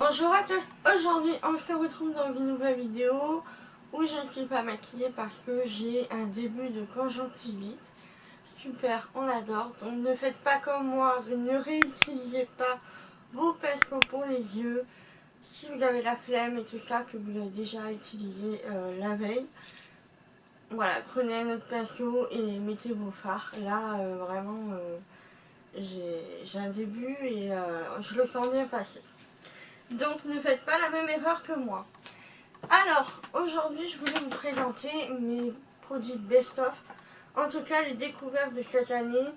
Bonjour à tous, aujourd'hui on se retrouve dans une nouvelle vidéo où je ne suis pas maquillée parce que j'ai un début de conjonctivite. Super, on adore, donc ne faites pas comme moi, ne réutilisez pas vos pinceaux pour les yeux. Si vous avez la flemme et tout ça que vous avez déjà utilisé la veille, voilà, prenez un autre pinceau et mettez vos fards. Là vraiment j'ai un début et je le sens bien passer. Donc ne faites pas la même erreur que moi. Alors, aujourd'hui je voulais vous présenter mes produits best-of. En tout cas les découvertes de cette année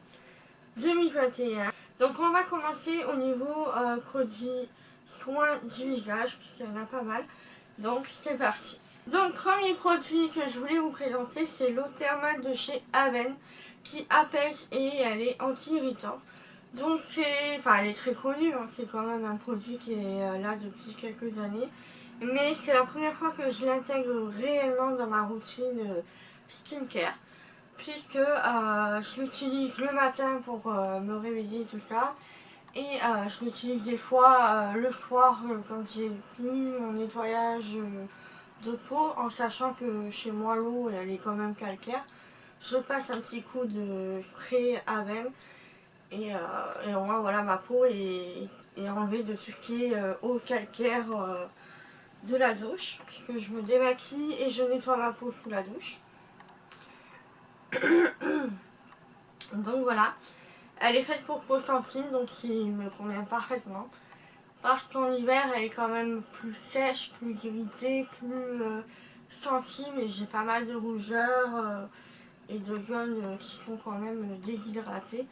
2021. Donc on va commencer au niveau produits soins du visage, puisqu'il y en a pas mal. Donc c'est parti. Donc premier produit que je voulais vous présenter, c'est l'eau thermale de chez Aven, qui apaise et elle est anti-irritante. Donc c'est, enfin elle est très connue, hein, c'est quand même un produit qui est là depuis quelques années. Mais c'est la première fois que je l'intègre réellement dans ma routine skincare. Puisque je l'utilise le matin pour me réveiller tout ça. Et je l'utilise des fois le soir quand j'ai fini mon nettoyage de peau, en sachant que chez moi l'eau elle est quand même calcaire. Je passe un petit coup de spray Aven. Et au moins voilà, ma peau est enlevée de tout ce qui est eau calcaire de la douche, puisque je me démaquille et je nettoie ma peau sous la douche. Donc voilà, elle est faite pour peau sensible, donc il me convient parfaitement. Parce qu'en hiver elle est quand même plus sèche, plus irritée, plus sensible, et j'ai pas mal de rougeurs et de zones qui sont quand même déshydratées.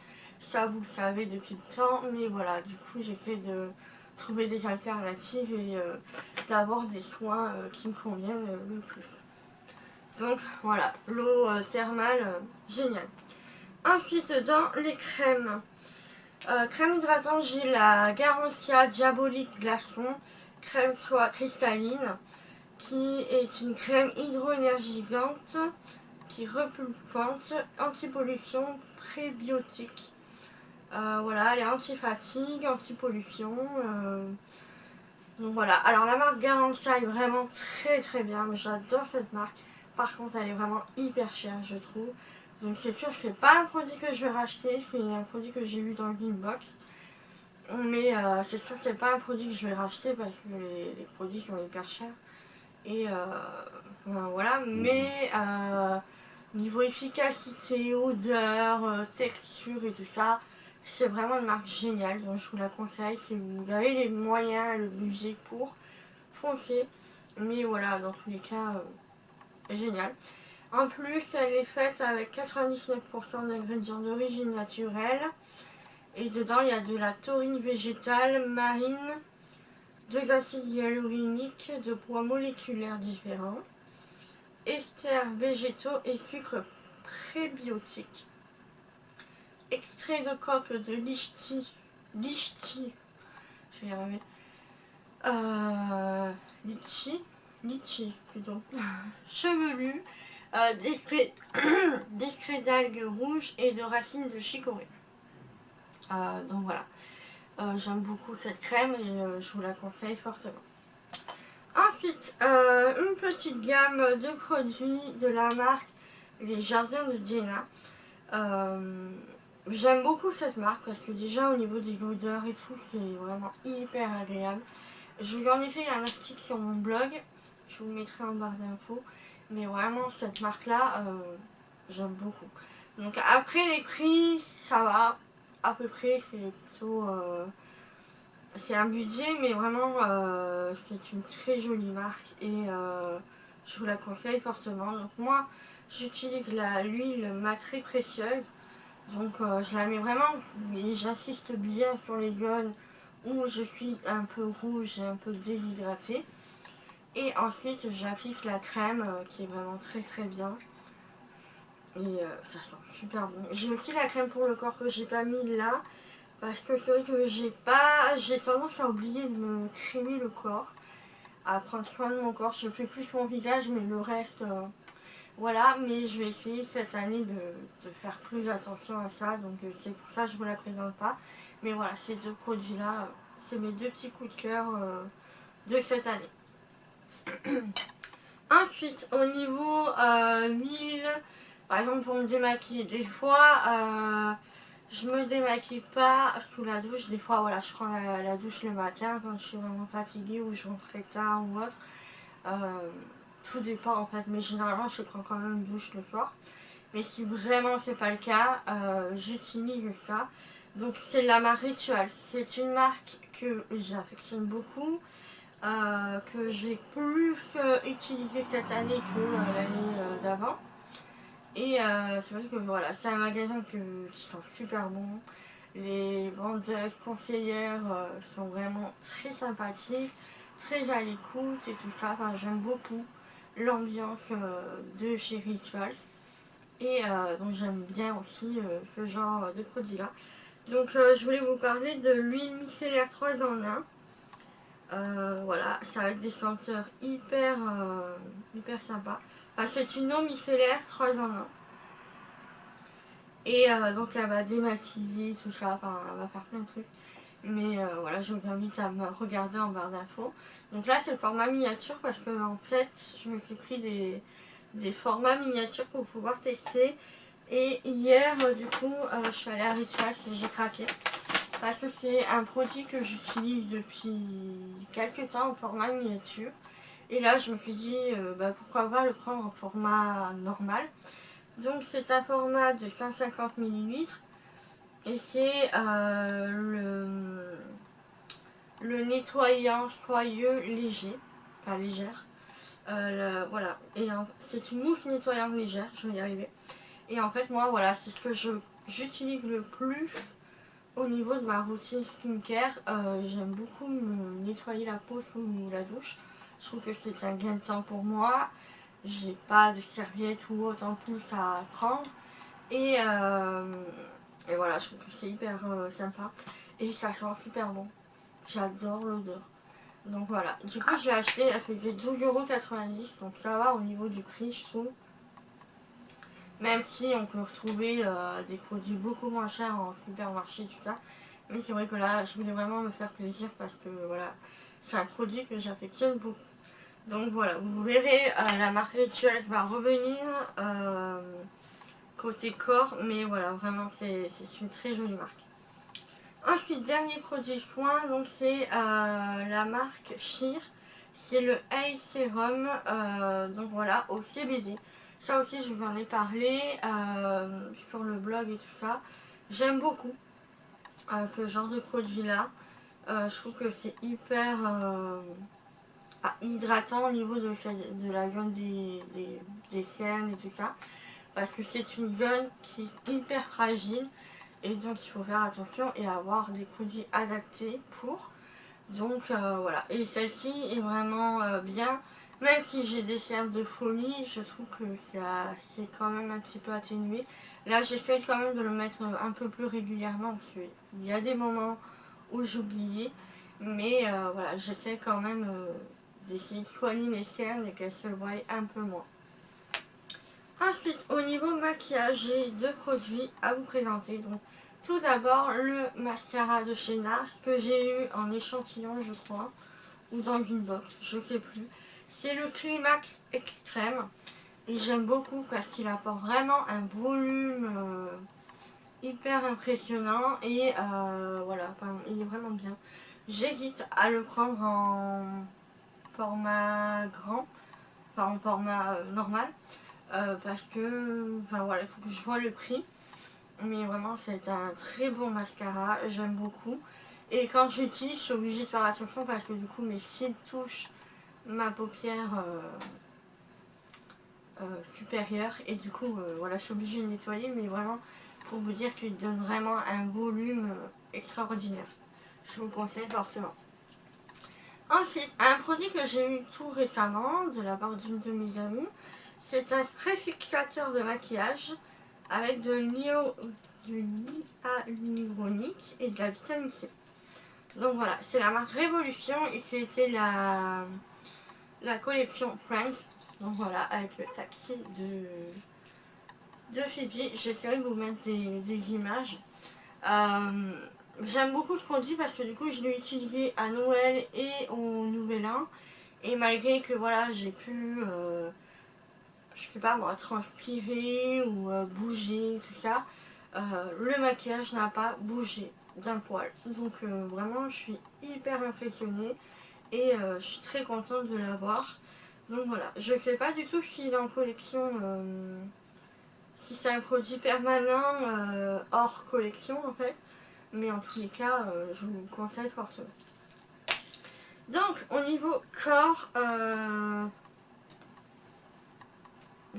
Ça vous le savez depuis le temps, mais voilà, du coup j'essaie de trouver des alternatives et d'avoir des soins qui me conviennent le plus. Donc voilà, l'eau thermale, géniale. Ensuite dans les crèmes, crème hydratante, j'ai la Garancia Diabolique Glaçon, crème soie cristalline, qui est une crème hydroénergisante, qui repulpante, anti-pollution, prébiotique. Voilà, elle est anti-fatigue, anti-pollution. Donc voilà, alors la marque Garancia est vraiment très bien, j'adore cette marque. Par contre elle est vraiment hyper chère je trouve. Donc c'est sûr que c'est pas un produit que je vais racheter, c'est un produit que j'ai eu dans une box. Mais c'est sûr que c'est pas un produit que je vais racheter parce que les produits sont hyper chers. Et voilà, mais niveau efficacité, odeur, texture et tout ça, c'est vraiment une marque géniale, donc je vous la conseille si vous avez les moyens, le budget pour, foncer. Mais voilà, dans tous les cas, génial. En plus, elle est faite avec 99% d'ingrédients d'origine naturelle. Et dedans, il y a de la taurine végétale, marine, 2 acides hyaluroniques de poids moléculaires différents, esters végétaux et sucres prébiotiques, extrait de coque de lichti, je vais y arriver, litchi plutôt, chevelu, d'extrait d'algues rouges et de racines de chicorée. Donc voilà, j'aime beaucoup cette crème et je vous la conseille fortement. Ensuite, une petite gamme de produits de la marque Les Jardins de Jenna. J'aime beaucoup cette marque parce que déjà au niveau des odeurs et tout, c'est vraiment hyper agréable. Je vous en ai fait un article sur mon blog, je vous le mettrai en barre d'infos. Mais vraiment cette marque là, j'aime beaucoup. Donc après les prix, ça va, à peu près, c'est plutôt... c'est un budget, mais vraiment c'est une très jolie marque et je vous la conseille fortement. Donc moi j'utilise l'huile Matrix précieuse, donc je la mets vraiment et j'insiste bien sur les zones où je suis un peu rouge et un peu déshydratée. Et ensuite j'applique la crème qui est vraiment très bien. Et ça sent super bon. J'ai aussi la crème pour le corps que j'ai pas mis là. Parce que c'est vrai que j'ai tendance à oublier de me crémer le corps. À prendre soin de mon corps. Je fais plus mon visage mais le reste... voilà, mais je vais essayer cette année de faire plus attention à ça. Donc c'est pour ça que je ne vous la présente pas. Mais voilà, ces deux produits là, c'est mes deux petits coups de cœur de cette année. Ensuite, au niveau huile, par exemple pour me démaquiller, des fois je me démaquille pas sous la douche. Des fois voilà, je prends la douche le matin quand je suis vraiment fatiguée ou je rentre tard ou autre. Tout dépend en fait, mais généralement je prends quand même une douche le soir. Mais si vraiment c'est pas le cas, j'utilise ça. Donc c'est la marque Ritual. C'est une marque que j'affectionne beaucoup. Que j'ai plus utilisé cette année que l'année d'avant. Et c'est vrai que voilà, c'est un magasin qui sent super bon. Les vendeuses conseillères sont vraiment très sympathiques, très à l'écoute et tout ça. Enfin, j'aime beaucoup l'ambiance de chez Rituals. Et donc j'aime bien aussi ce genre de produit là. Donc je voulais vous parler de l'huile micellaire 3 en 1. Voilà, c'est avec des senteurs hyper sympas. Enfin, c'est une eau micellaire 3 en 1. Et donc elle va démaquiller, tout ça, enfin elle va faire plein de trucs. Mais voilà, je vous invite à me regarder en barre d'infos. Donc là c'est le format miniature parce que en fait je me suis pris des formats miniatures pour pouvoir tester. Et hier du coup je suis allée à Ritual et j'ai craqué. Parce que c'est un produit que j'utilise depuis quelques temps en format miniature. Et là je me suis dit pourquoi pas le prendre en format normal. Donc c'est un format de 150 ml. Et c'est le nettoyant soyeux léger. Pas légère. Voilà. Et c'est une mousse nettoyante légère, je vais y arriver. Et en fait moi voilà, c'est ce que j'utilise le plus au niveau de ma routine skincare. J'aime beaucoup me nettoyer la peau sous la douche. Je trouve que c'est un gain de temps pour moi. J'ai pas de serviette ou autre en plus à prendre. Et voilà, je trouve que c'est hyper sympa. Et ça sent super bon. J'adore l'odeur. Donc voilà. Du coup, je l'ai acheté. Elle faisait 12,90 €. Donc ça va au niveau du prix, je trouve. Même si on peut retrouver des produits beaucoup moins chers en supermarché, tout ça. Mais c'est vrai que là, je voulais vraiment me faire plaisir parce que voilà, c'est un produit que j'affectionne beaucoup. Donc voilà, vous verrez, la marque Ritual va revenir côté corps. Mais voilà, vraiment, c'est une très jolie marque. Ensuite, dernier produit soin, donc c'est la marque Sheer. C'est le Eye Serum, donc voilà, au CBD. Ça aussi, je vous en ai parlé sur le blog et tout ça. J'aime beaucoup ce genre de produit-là. Je trouve que c'est hyper hydratant au niveau de la zone des cernes et tout ça. Parce que c'est une zone qui est hyper fragile. Et donc il faut faire attention et avoir des produits adaptés pour. Donc voilà, et celle-ci est vraiment bien. Même si j'ai des cernes de folie, je trouve que c'est quand même un petit peu atténué. Là j'essaie quand même de le mettre un peu plus régulièrement parce qu'il y a des moments où j'oubliais. Mais voilà, j'essaie quand même d'essayer de soigner mes cernes et qu'elles se voient un peu moins. Ensuite, au niveau maquillage, j'ai deux produits à vous présenter. Donc, tout d'abord, le mascara de chez NARS que j'ai eu en échantillon, je crois, ou dans une box, je sais plus. C'est le Climax Extrême et j'aime beaucoup parce qu'il apporte vraiment un volume hyper impressionnant et voilà, il est vraiment bien. J'hésite à le prendre en format grand, enfin en format normal. Parce que voilà, il faut que je vois le prix. Mais vraiment c'est un très bon mascara, j'aime beaucoup. Et quand j'utilise, je suis obligée de faire attention parce que du coup mes cils touchent ma paupière supérieure. Et du coup voilà, je suis obligée de nettoyer. Mais vraiment pour vous dire qu'il donne vraiment un volume extraordinaire. Je vous conseille fortement. Ensuite, un produit que j'ai eu tout récemment de la part d'une de mes amies. C'est un spray fixateur de maquillage avec de l'hyaluronique et de la vitamine C. Donc voilà, c'est la marque Révolution et c'était la collection Friends. Donc voilà, avec le taxi de Phoebe. J'essaierai de vous mettre des images. j'aime beaucoup ce produit parce que du coup je l'ai utilisé à Noël et au Nouvel An. Et malgré que voilà, j'ai pu, je sais pas moi, transpirer ou bouger, tout ça, le maquillage n'a pas bougé d'un poil. Donc vraiment, je suis hyper impressionnée et je suis très contente de l'avoir. Donc voilà, je sais pas du tout s'il est en collection, si c'est un produit permanent hors collection en fait. Mais en tous les cas, je vous le conseille fortement. Donc, au niveau corps,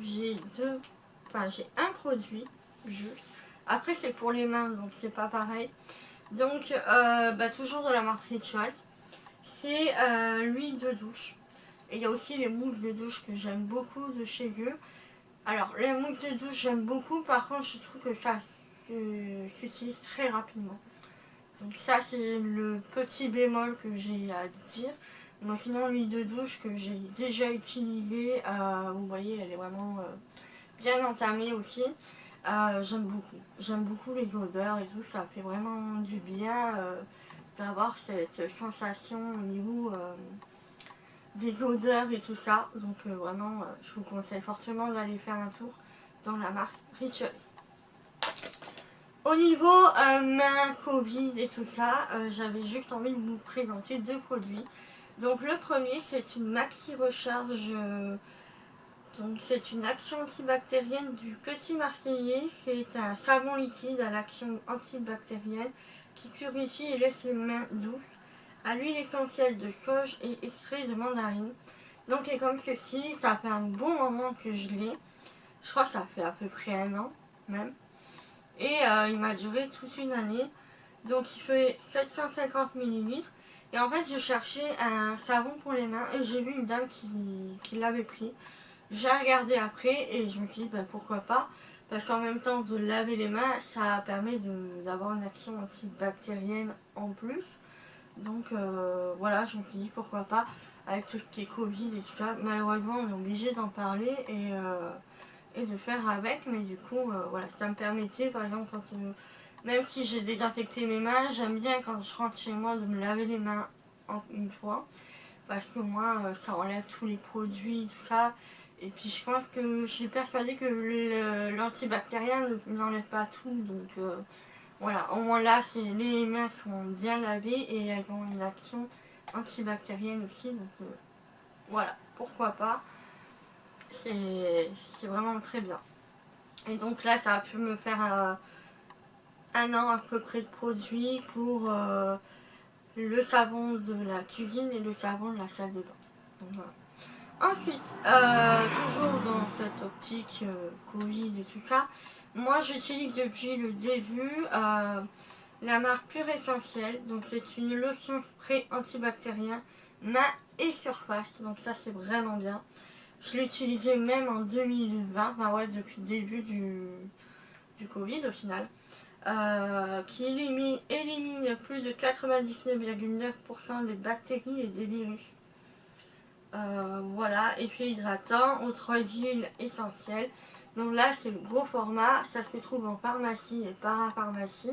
j'ai j'ai un produit, juste. Après, c'est pour les mains, donc c'est pas pareil. Donc, toujours de la marque Rituals. C'est l'huile de douche. Et il y a aussi les mousses de douche que j'aime beaucoup de chez eux. Alors, les mousses de douche, j'aime beaucoup. Par contre, je trouve que ça s'utilise très rapidement. Donc ça c'est le petit bémol que j'ai à dire. Mais sinon l'huile de douche que j'ai déjà utilisée, vous voyez elle est vraiment bien entamée aussi. J'aime beaucoup. J'aime beaucoup les odeurs et tout, ça fait vraiment du bien d'avoir cette sensation au niveau des odeurs et tout ça. Donc vraiment je vous conseille fortement d'aller faire un tour dans la marque Rituals. Au niveau main, Covid et tout ça, j'avais juste envie de vous présenter deux produits. Donc le premier c'est une Maxi Recharge, donc c'est une action antibactérienne du Petit Marseillais. C'est un savon liquide à l'action antibactérienne qui purifie et laisse les mains douces, à l'huile essentielle de sauge et extrait de mandarine. Donc et comme ceci, ça fait un bon moment que je l'ai. Je crois que ça fait à peu près un an même. Et il m'a duré toute une année. Donc il fait 750 ml. Et en fait je cherchais un savon pour les mains et j'ai vu une dame qui l'avait pris. J'ai regardé après et je me suis dit pourquoi pas. Parce qu'en même temps de laver les mains, ça permet d'avoir une action antibactérienne en plus. Donc voilà, je me suis dit pourquoi pas. Avec tout ce qui est Covid et tout ça, malheureusement on est obligé d'en parler et de faire avec, mais du coup voilà, ça me permettait par exemple quand même si j'ai désinfecté mes mains, j'aime bien quand je rentre chez moi de me laver les mains une fois parce que moi ça enlève tous les produits tout ça, et puis je pense que je suis persuadée que l'antibactérien n'enlève pas tout, donc voilà, au moins là les mains sont bien lavées et elles ont une action antibactérienne aussi, donc voilà, pourquoi pas. C'est vraiment très bien. Et donc là, ça a pu me faire un an à peu près de produits pour le savon de la cuisine et le savon de la salle de bain. Donc, voilà. Ensuite, toujours dans cette optique Covid et tout ça, moi j'utilise depuis le début la marque Pure Essentiel. Donc c'est une lotion spray antibactérien main et surface. Donc ça c'est vraiment bien. Je l'ai utilisé même en 2020, enfin ouais, depuis le début du Covid au final, qui élimine plus de 99,9% des bactéries et des virus. Voilà, effet hydratant aux 3 huiles essentielles. Donc là c'est le gros format, ça se trouve en pharmacie et parapharmacie,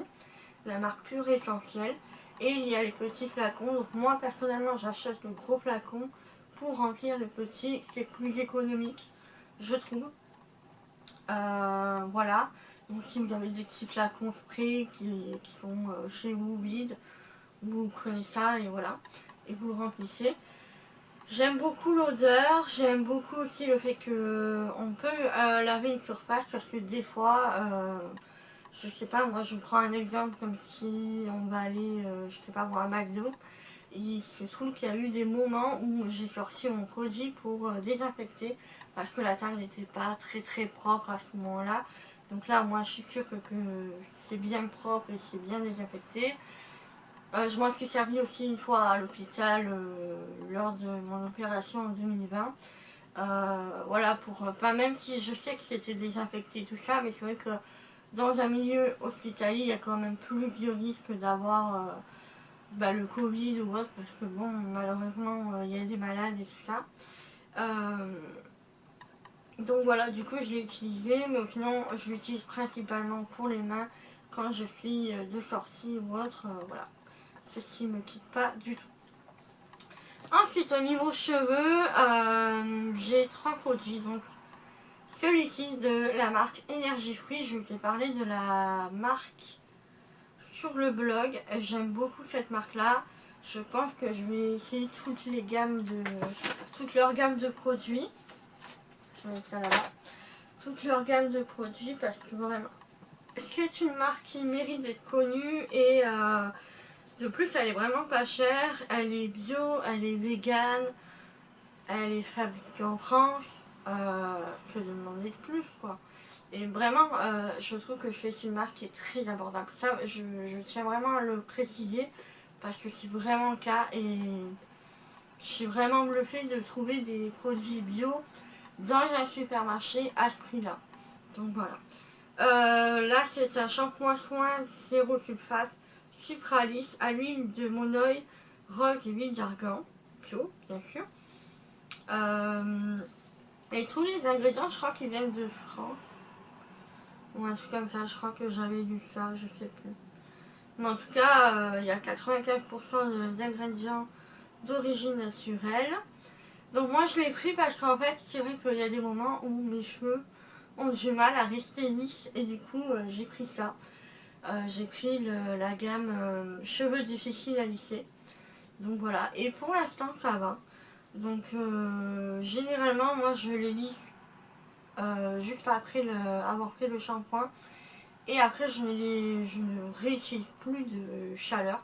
la marque Pure Essentiel. Et il y a les petits flacons, donc moi personnellement j'achète le gros flacon pour remplir le petit, c'est plus économique je trouve. Voilà, donc si vous avez des petits flacons spray qui sont chez vous vides, vous prenez ça et voilà, et vous le remplissez. J'aime beaucoup l'odeur, j'aime beaucoup aussi le fait que on peut laver une surface parce que des fois, je sais pas, moi je prends un exemple comme si on va aller, je sais pas moi, à McDo. Il se trouve qu'il y a eu des moments où j'ai sorti mon produit pour désinfecter parce que la table n'était pas très propre à ce moment-là. Donc là, moi je suis sûre que c'est bien propre et c'est bien désinfecté. Je m'en suis servi aussi une fois à l'hôpital lors de mon opération en 2020. Voilà, même si je sais que c'était désinfecté tout ça, mais c'est vrai que dans un milieu hospitalier, il y a quand même plus de risque d'avoir le Covid ou autre, parce que bon, malheureusement, il y a des malades et tout ça. Donc voilà, du coup, je l'ai utilisé, mais sinon, je l'utilise principalement pour les mains quand je suis de sortie ou autre, voilà. C'est ce qui me quitte pas du tout. Ensuite, au niveau cheveux, j'ai 3 produits. Donc, celui-ci de la marque Énergie Fruits. Je vous ai parlé de la marque sur le blog. J'aime beaucoup cette marque-là. Je pense que je vais essayer toutes leur gamme de produits. Je vais mettre ça là-bas. Toute leur gamme de produits parce que vraiment, c'est une marque qui mérite d'être connue et de plus, elle est vraiment pas chère. Elle est bio, elle est végane, elle est fabriquée en France. Que demander de plus, quoi. Et vraiment, je trouve que c'est une marque qui est très abordable. Ça, je tiens vraiment à le préciser parce que c'est vraiment le cas et je suis vraiment bluffée de trouver des produits bio dans un supermarché à ce prix-là. Donc voilà. Là, c'est un shampoing soin zéro sulfate Supralis à l'huile de monoï rose et huile d'argan bio, bien sûr. Et tous les ingrédients, je crois qu'ils viennent de France. Ou un truc comme ça, je crois que j'avais lu ça, je sais plus. Mais en tout cas, il y a 95% d'ingrédients d'origine naturelle. Donc moi je l'ai pris parce qu'en fait, c'est vrai qu'il y a des moments où mes cheveux ont du mal à rester lisses. Et du coup, j'ai pris ça. J'ai pris la gamme cheveux difficiles à lisser. Donc voilà, et pour l'instant ça va. Donc généralement moi je les lisse juste après avoir fait le shampoing. Et après je ne réutilise plus de chaleur.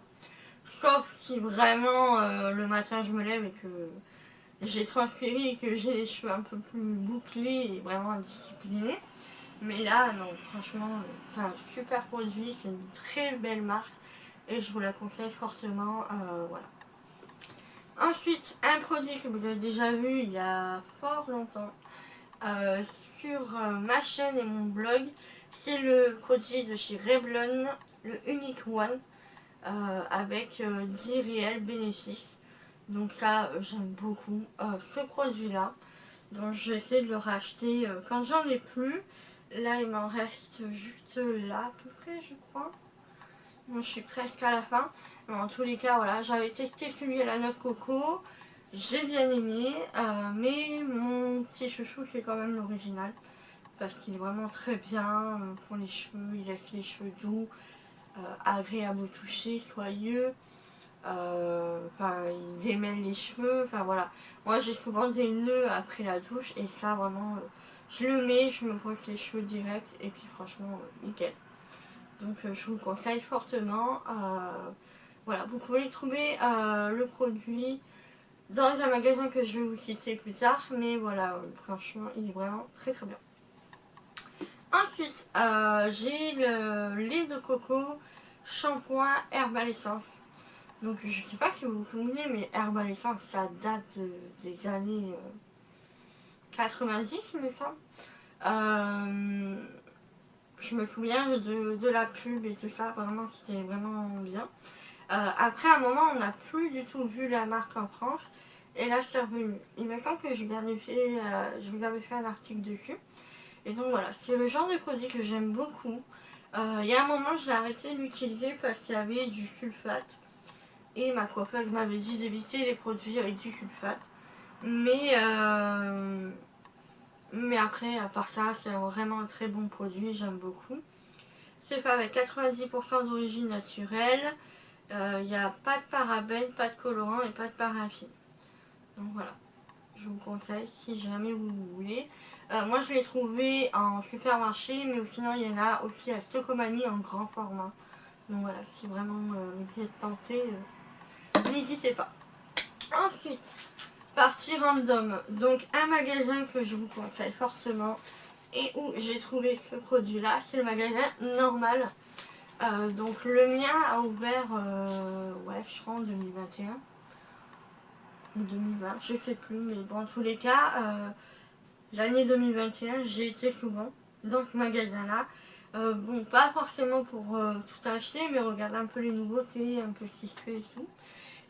Sauf si vraiment le matin je me lève et que j'ai transpiré et que j'ai les cheveux un peu plus bouclés et vraiment disciplinés. Mais là non, franchement c'est un super produit, c'est une très belle marque. Et je vous la conseille fortement, voilà. Ensuite, un produit que vous avez déjà vu il y a fort longtemps sur ma chaîne et mon blog, c'est le produit de chez Revlon, le Unique One, avec 10 réels bénéfices. Donc ça, j'aime beaucoup ce produit-là. Donc je vais essayer de le racheter quand j'en ai plus. Là, il m'en reste juste là, à peu près, je crois. Bon, je suis presque à la fin. Mais en tous les cas, voilà, j'avais testé celui à la noix de coco. J'ai bien aimé. Mais mon petit chouchou, c'est quand même l'original. Parce qu'il est vraiment très bien pour les cheveux. Il laisse les cheveux doux, agréable au toucher, soyeux. Enfin, il démêle les cheveux. Enfin, voilà. Moi, j'ai souvent des nœuds après la douche. Et ça, vraiment, je le mets, je me brosse les cheveux direct. Et puis, franchement, nickel. Donc je vous conseille fortement. Voilà, vous pouvez trouver le produit dans un magasin que je vais vous citer plus tard. Mais voilà, franchement, il est vraiment très très bien. Ensuite, j'ai le lait de coco shampoing Herbal Essence. Donc je sais pas si vous vous souvenez, mais Herbal Essence, ça date des années 90, il me semble. Je me souviens de la pub et tout ça, vraiment c'était vraiment bien. Après à un moment on n'a plus du tout vu la marque en France et là c'est revenu. Il me semble que je vous avais fait un article dessus. Et donc voilà, c'est le genre de produit que j'aime beaucoup. Il y a un moment je l'ai arrêté de l'utiliser parce qu'il y avait du sulfate. Et ma coiffeuse m'avait dit d'éviter les produits avec du sulfate. Mais après, à part ça, c'est vraiment un très bon produit, j'aime beaucoup. C'est fait avec 90% d'origine naturelle. Il n'y a pas de parabènes, pas de colorants et pas de paraffine. Donc voilà, je vous conseille si jamais vous voulez. Moi je l'ai trouvé en supermarché, mais sinon il y en a aussi à Stocomanie en grand format. Donc voilà, si vraiment vous êtes tenté, n'hésitez pas. Ensuite, partie random. Donc un magasin que je vous conseille fortement et où j'ai trouvé ce produit là, c'est le magasin Normal. Donc le mien a ouvert ouais, je crois en 2021 ou 2020, je sais plus, mais bon, en tous les cas l'année 2021 j'ai été souvent dans ce magasin là. Bon, pas forcément pour tout acheter, mais regarder un peu les nouveautés, un peu ce qui se fait et tout.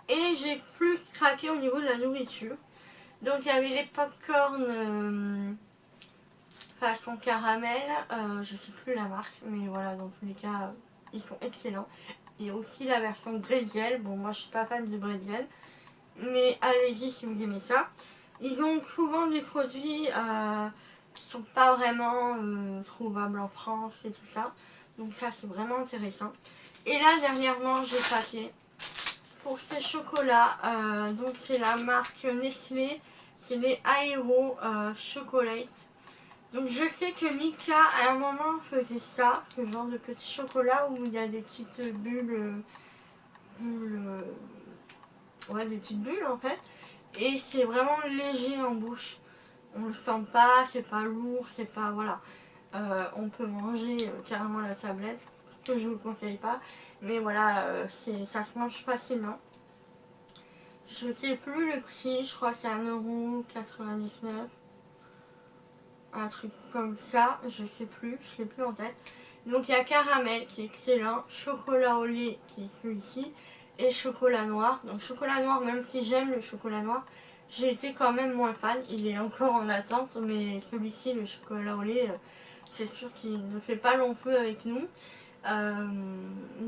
Et j'ai plus craqué au niveau de la nourriture. Donc il y avait les popcorn façon caramel, je sais plus la marque, mais voilà, dans tous les cas, ils sont excellents. Il y a aussi la version bretzel. Bon, moi je suis pas fan de bretzel, mais allez-y si vous aimez ça. Ils ont souvent des produits qui sont pas vraiment trouvables en France et tout ça. Donc ça c'est vraiment intéressant. Et là dernièrement j'ai craqué pour ces chocolats. Donc c'est la marque Nestlé. C'est les Aero Chocolate. Donc je sais que Mika à un moment faisait ça, ce genre de petit chocolat où il y a des petites bulles, ouais, des petites bulles en fait. Et c'est vraiment léger en bouche. On le sent pas, c'est pas lourd, c'est pas, voilà. On peut manger carrément la tablette, ce que je vous conseille pas. Mais voilà, ça se mange facilement. Je sais plus le prix, je crois que c'est 1,99 €. Un truc comme ça, je sais plus, je l'ai plus en tête. Donc il y a caramel qui est excellent, chocolat au lait qui est celui-ci, et chocolat noir. Donc chocolat noir, même si j'aime le chocolat noir, j'ai été quand même moins fan. Il est encore en attente, mais celui-ci, le chocolat au lait, c'est sûr qu'il ne fait pas long feu avec nous.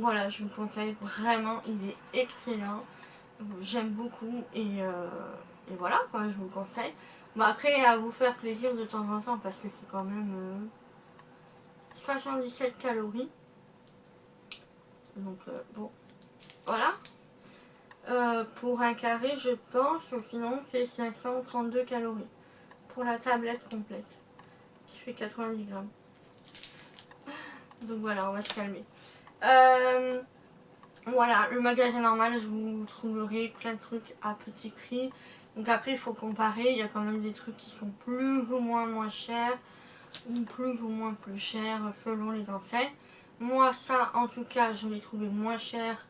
Voilà, je vous conseille vraiment, il est excellent. J'aime beaucoup et voilà quoi, je vous le conseille. Bon après à vous faire plaisir de temps en temps parce que c'est quand même 77 calories. Donc bon, voilà. Pour un carré je pense, sinon c'est 532 calories pour la tablette complète qui fait 90 grammes. Donc voilà, on va se calmer. Voilà, le magasin normal, je vous trouverai plein de trucs à petit prix. Donc après, il faut comparer. Il y a quand même des trucs qui sont plus ou moins chers ou plus ou moins plus chers selon les enseignes. Moi, ça, en tout cas, je l'ai trouvé moins cher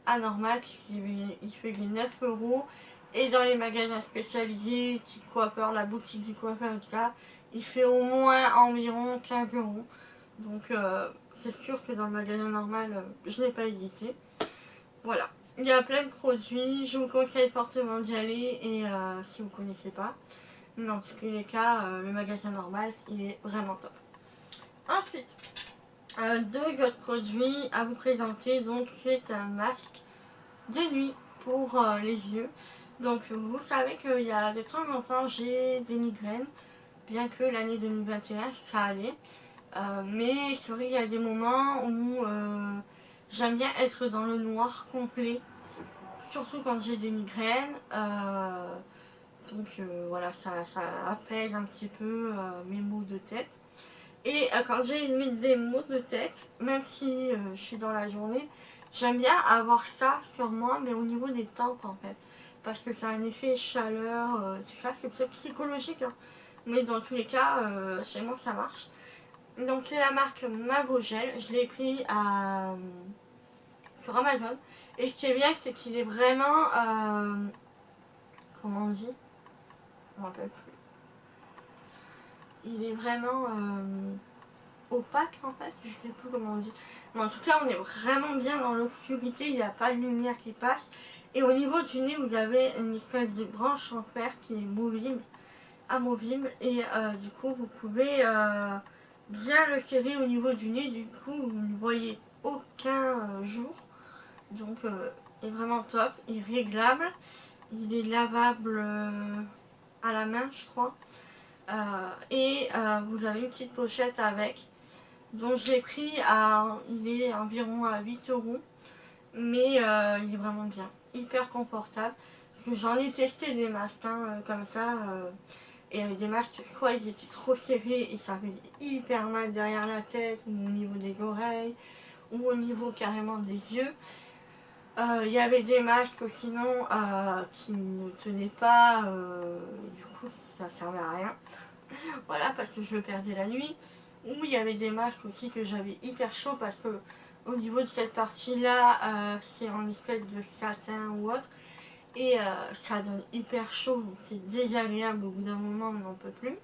à Normal, il faisait 9 €. Et dans les magasins spécialisés, type coiffeur, la boutique du coiffeur et tout ça, il fait au moins environ 15 €. Donc c'est sûr que dans le magasin normal, je n'ai pas hésité. Voilà, il y a plein de produits, je vous conseille fortement d'y aller et si vous ne connaissez pas. Mais dans tous les cas, le magasin normal, il est vraiment top. Ensuite, deux autres produits à vous présenter. Donc c'est un masque de nuit pour les yeux. Donc vous savez qu'il y a de temps en temps j'ai des migraines, bien que l'année 2021 ça allait. Mais c'est vrai qu'il y a des moments où j'aime bien être dans le noir complet, surtout quand j'ai des migraines. Donc voilà, ça apaise un petit peu mes maux de tête. Et quand j'ai des maux de tête, même si je suis dans la journée, j'aime bien avoir ça sur moi, mais au niveau des tempes en fait. Parce que ça a un effet chaleur, tout ça, c'est peut-être psychologique, hein. Mais dans tous les cas, chez moi ça marche. Donc c'est la marque Mabogel, je l'ai pris sur Amazon. Et ce qui est bien, c'est qu'il est vraiment, comment on dit, je me rappelle plus. Il est vraiment opaque en fait, je sais plus comment on dit. Mais en tout cas, on est vraiment bien dans l'obscurité, il n'y a pas de lumière qui passe. Et au niveau du nez, vous avez une espèce de branche en fer qui est movible, amovible. Et du coup, vous pouvez bien le serrer au niveau du nez. Du coup, vous ne voyez aucun jour. Donc, il est vraiment top. Il est réglable. Il est lavable à la main, je crois. Et vous avez une petite pochette avec. Donc je l'ai pris il est environ à 8 €. Mais il est vraiment bien, hyper confortable. Parce que j'en ai testé des masques hein, comme ça. Et avec des masques, soit ils étaient trop serrés et ça faisait hyper mal derrière la tête, ou au niveau des oreilles, ou au niveau carrément des yeux. Il y avait des masques sinon qui ne tenaient pas, du coup ça servait à rien. Voilà, parce que je le perdais la nuit. Ou il y avait des masques aussi que j'avais hyper chaud parce que au niveau de cette partie là, c'est en espèce de satin ou autre. Et ça donne hyper chaud, donc c'est désagréable au bout d'un moment, on n'en peut plus.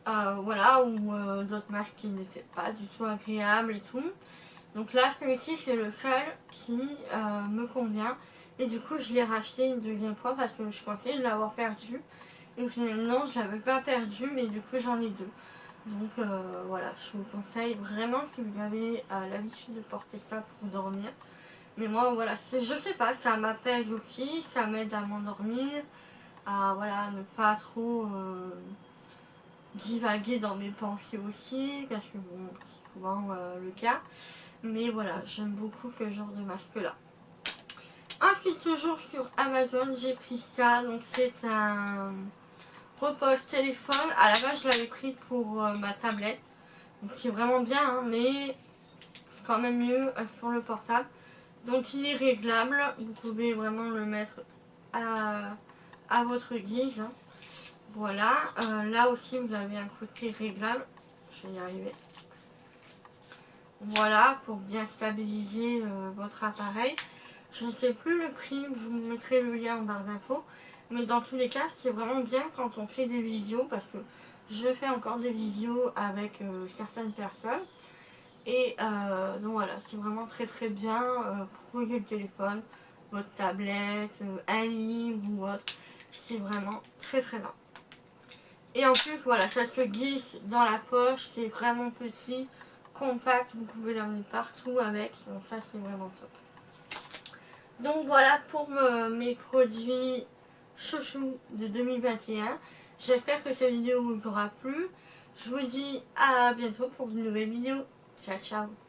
Voilà, ou d'autres masques qui n'étaient pas du tout agréables et tout. Donc là, celui-ci, c'est le seul qui me convient. Et du coup, je l'ai racheté une deuxième fois parce que je pensais l'avoir perdu. Et finalement je l'avais pas perdu, mais du coup j'en ai deux. Donc voilà, je vous conseille vraiment si vous avez l'habitude de porter ça pour dormir. Mais moi voilà, je sais pas, ça m'apaise aussi, ça m'aide à m'endormir, à voilà, ne pas trop divaguer dans mes pensées aussi, parce que bon, c'est souvent le cas. Mais voilà, j'aime beaucoup ce genre de masque là. Ensuite, toujours sur Amazon, j'ai pris ça. Donc c'est un repose téléphone. À la base je l'avais pris pour ma tablette. Donc c'est vraiment bien, hein, mais c'est quand même mieux sur le portable. Donc il est réglable, vous pouvez vraiment le mettre à votre guise. Hein. Voilà, là aussi vous avez un côté réglable. Je vais y arriver. Voilà, pour bien stabiliser votre appareil. Je ne sais plus le prix, je vous mettrai le lien en barre d'infos. Mais dans tous les cas, c'est vraiment bien quand on fait des visios, parce que je fais encore des visios avec certaines personnes. Et donc voilà, c'est vraiment très très bien pour poser le téléphone, votre tablette, un livre ou autre. C'est vraiment très très bien. Et en plus, voilà, ça se glisse dans la poche, c'est vraiment petit, compact, vous pouvez l'emmener partout avec. Donc ça, c'est vraiment top. Donc voilà pour mes produits chouchous de 2021. J'espère que cette vidéo vous aura plu. Je vous dis à bientôt pour une nouvelle vidéo. Ciao ciao.